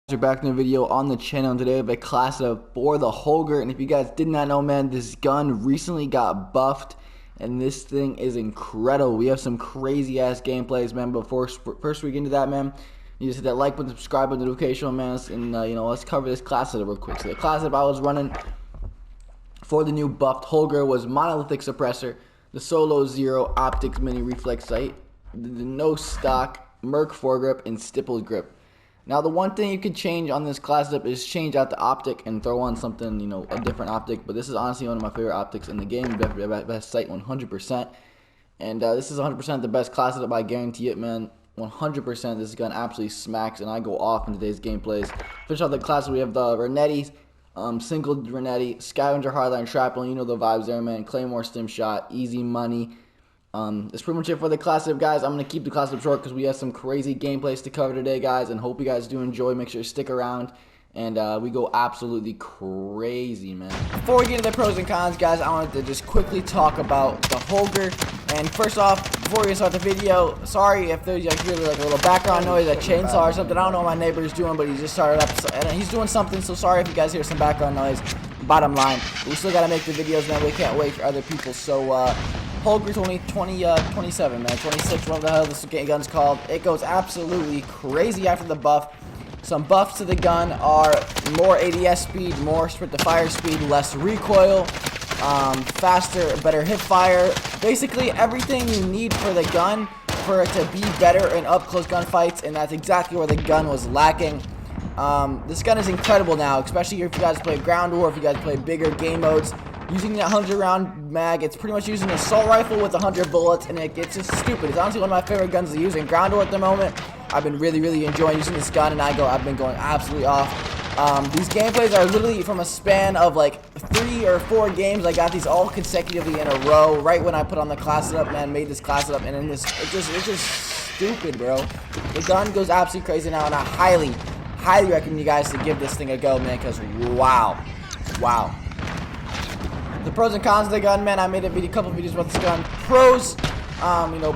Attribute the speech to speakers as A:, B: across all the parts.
A: You're back in a video on the channel, and today we have a class up for the Holger. And if you guys did not know, man, this gun recently got buffed and this thing is incredible. We have some crazy ass gameplays, man. But first we get into that, man, you just hit that like button, subscribe button, notification, man, and let's cover this class setup real quick. So the class setup I was running for the new buffed Holger was monolithic suppressor, the solo 0 optics mini reflex sight, the no stock Merc foregrip, and stippled grip. Now, the one thing you can change on this class up is change out the optic and throw on something, a different optic. But this is honestly one of my favorite optics in the game, best sight 100%. And this is 100% the best class up, I guarantee it, man. 100% this gun absolutely smacks, and I go off in today's gameplays. Finish off the class, we have the Renettis, single Renetti, Scavenger Hardline Shrapnel, you know the vibes there, man. Claymore Stim Shot, easy money. That's pretty much it for the class up, guys. I'm going to keep the class up short because we have some crazy gameplays to cover today, guys, and hope you guys do enjoy. Make sure you stick around, and we go absolutely crazy, man. Before we get into the pros and cons, guys, I wanted to just quickly talk about the Holger. And first off, before we start the video, sorry if there's really a little background noise, a chainsaw or something. I don't know what my neighbor is doing, but he just started up, and he's doing something, so sorry if you guys hear some background noise. Bottom line, we still got to make the videos, man. We can't wait for other people, so Holger's only 27, man, 26, whatever the hell this gun's called. It goes absolutely crazy after the buff. Some buffs to the gun are more ADS speed, more sprint to fire speed, less recoil, faster, better hip fire. Basically everything you need for the gun for it to be better in up-close gunfights, and that's exactly where the gun was lacking. This gun is incredible now, especially if you guys play ground war, if you guys play bigger game modes. Using that 100-round mag, it's pretty much using an assault rifle with 100 bullets, and it's just stupid. It's honestly one of my favorite guns to use in ground war at the moment. I've been really enjoying using this gun, and I've been going absolutely off. These gameplays are literally from a span of like 3 or 4 games. I got these all consecutively in a row. Right when I put on the class up, man, made this class up, and it's just stupid, bro. The gun goes absolutely crazy now, and I highly recommend you guys to give this thing a go, man, because wow. The pros and cons of the gun, man, I made a couple videos about this gun. Pros,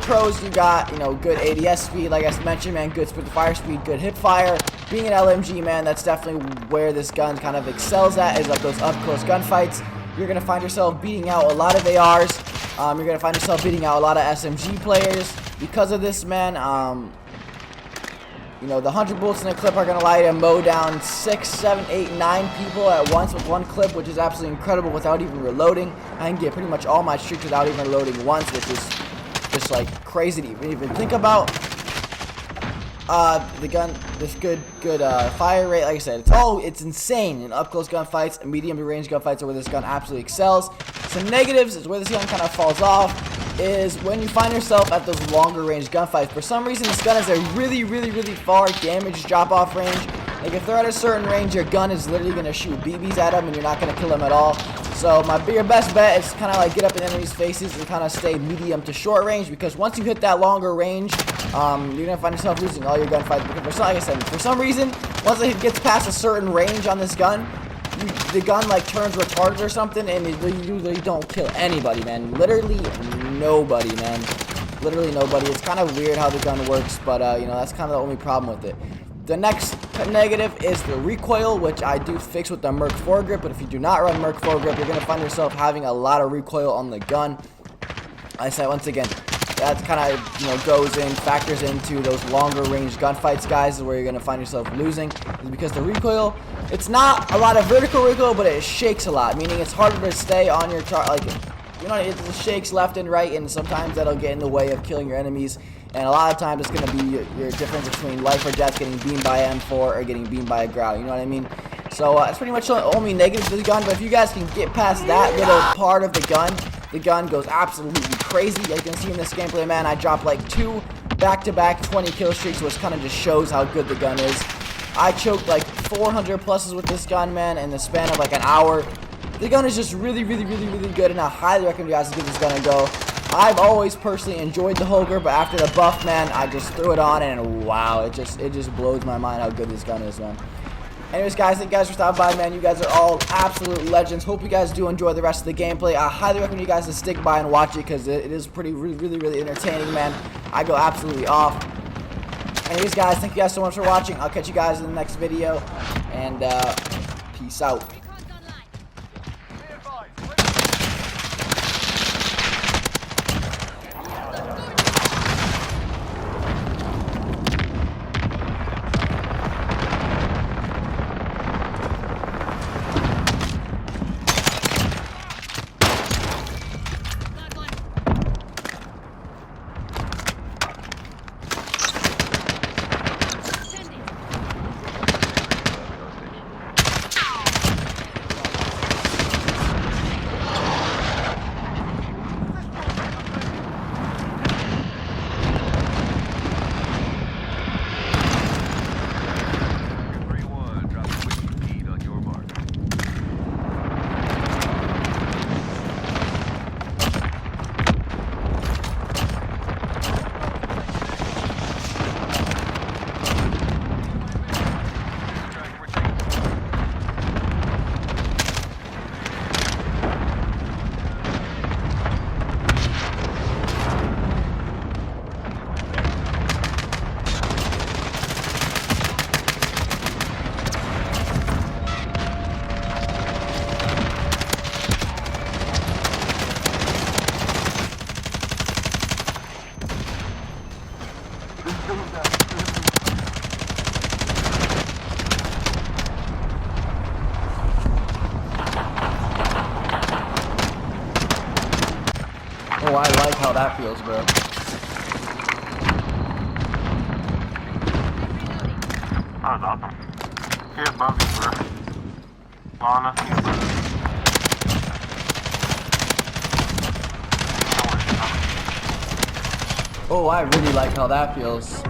A: pros, you got, good ADS speed, like I mentioned, man, good sprint to fire speed, good hip fire. Being an LMG, man, that's definitely where this gun kind of excels at, is like those up-close gunfights. You're going to find yourself beating out a lot of ARs. You're going to find yourself beating out a lot of SMG players because of this, man. The 100 bullets in a clip are going to allow you to mow down 6, 7, 8, 9 people at once with one clip, which is absolutely incredible without even reloading. I can get pretty much all my streaks without even reloading once, which is just like crazy to even think about. The gun, this good fire rate, like I said, it's insane in up-close gunfights and medium to range gunfights are where this gun absolutely excels. Some negatives is where this gun kind of falls off. Is when you find yourself at those longer range gunfights. For some reason, this gun has a really far damage drop-off range. Like, if they're at a certain range, your gun is literally going to shoot BBs at them, and you're not going to kill them at all. So, your best bet is kind of like get up in enemies' faces and kind of stay medium to short range, because once you hit that longer range, you're going to find yourself losing all your gunfights. Because like I said, for some reason, once it gets past a certain range on this gun, the gun like turns retarded or something, and you literally don't kill anybody, man. Literally nobody, man. Literally nobody. It's kind of weird how the gun works, but that's kind of the only problem with it. The next negative is the recoil, which I do fix with the Merc foregrip, but if you do not run Merc foregrip, you're going to find yourself having a lot of recoil on the gun. I said once again, that kind of factors into those longer range gunfights, guys, is where you're gonna find yourself losing, is because the recoil, it's not a lot of vertical recoil, but it shakes a lot, meaning it's harder to stay on your it shakes left and right, and sometimes that'll get in the way of killing your enemies. And a lot of times it's gonna be your difference between life or death, getting beamed by M4 or getting beamed by a growl. You know what I mean? So that's pretty much the only negative to the gun. But if you guys can get past that little part of the gun goes absolutely crazy. As you can see in this gameplay, man, I dropped like 2 back-to-back 20 kill streaks, which kind of just shows how good the gun is. I choked like 400 pluses with this gun, man, in the span of like an hour. The gun is just really good, and I highly recommend you guys to give this gun a go. I've always personally enjoyed the Holger, but after the buff, man, I just threw it on, and wow, it just blows my mind how good this gun is, man. Anyways, guys, thank you guys for stopping by, man. You guys are all absolute legends. Hope you guys do enjoy the rest of the gameplay. I highly recommend you guys to stick by and watch it, because it is really entertaining, man. I go absolutely off. Anyways, guys, thank you guys so much for watching. I'll catch you guys in the next video, and peace out. Oh, I like how that feels, bro.
B: That was awesome. Here above you, bro. Lana, here above you.
A: Oh, I really like how that feels.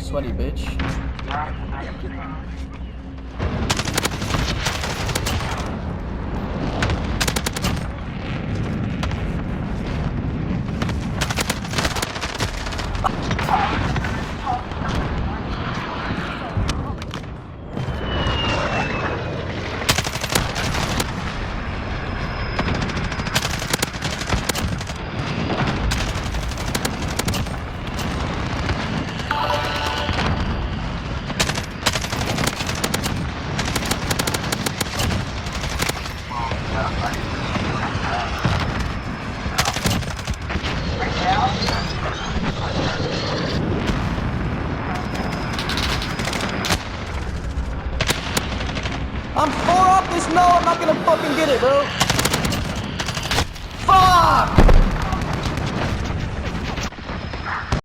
A: Sweaty bitch. I'm far off this. No, I'm not gonna fucking get it, bro.